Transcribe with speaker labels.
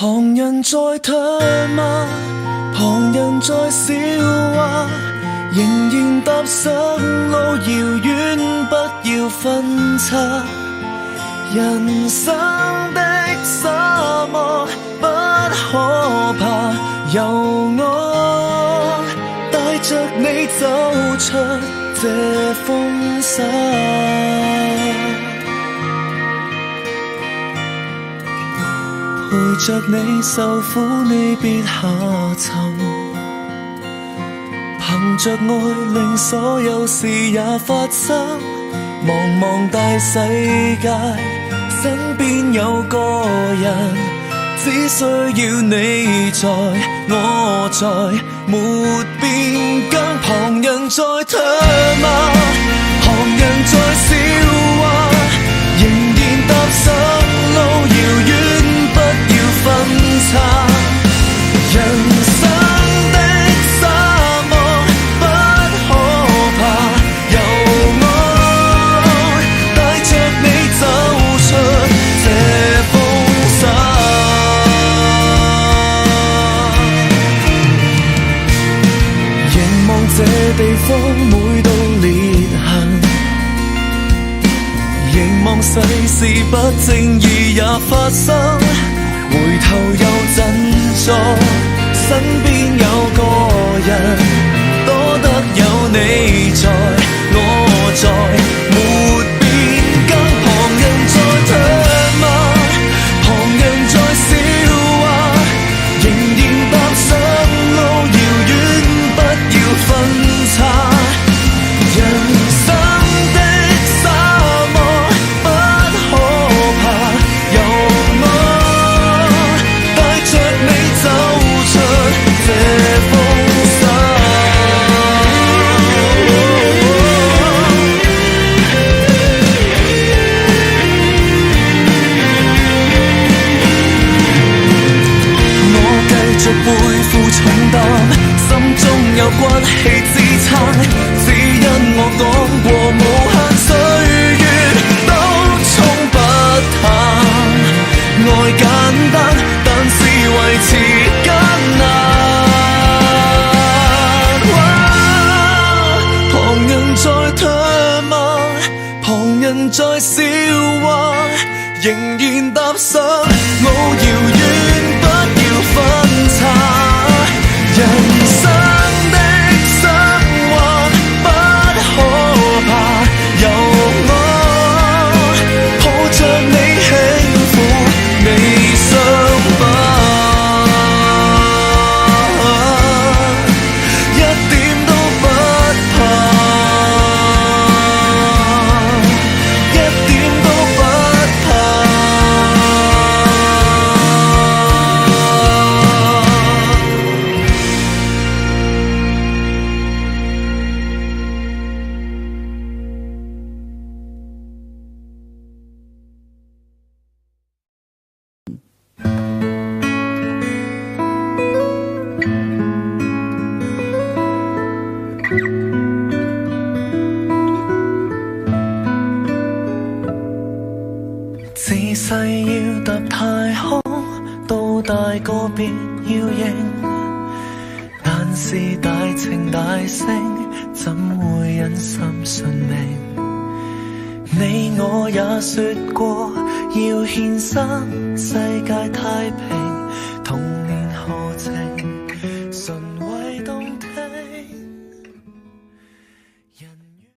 Speaker 1: 旁人在唾罵，旁人在笑話，仍然踏上路遙遠，不要分岔。人生的沙漠不可怕，由我帶着你走出這風沙。陪着你受苦，你別下沉。憑着愛，令所有事也發生。茫茫大世界，身邊有個人，只需要你在，我在，沒變更。旁人在唾罵，旁人在笑話，仍然踏上路遙遠。不要分岔，人生的沙漠不可怕，由我帶着你走出這風沙。凝望這地方每道裂痕，凝望世事不正義也發生。回頭又振作，身邊有個人，多得有你在，我在，沒變更。旁人在唾罵，旁人在笑話，仍然踏上路遙遠，不要分岔。人生的沙漠不可怕，由我帶着你走出這風沙。我繼續背負重擔，心中有骨氣支撐，只因我講過無限歲月都沖不淡。愛簡單，但是維持艱難。旁人在唾罵，旁人在笑話，仍然踏上路遙遠，不要分岔。人生的生活不可怕，由我抱着你輕撫你傷疤，一點都不怕，一點都不怕。自細要踏太空，到大個別要認，但是大情大性，怎會忍心順命？你我也說過要獻身，世界太平。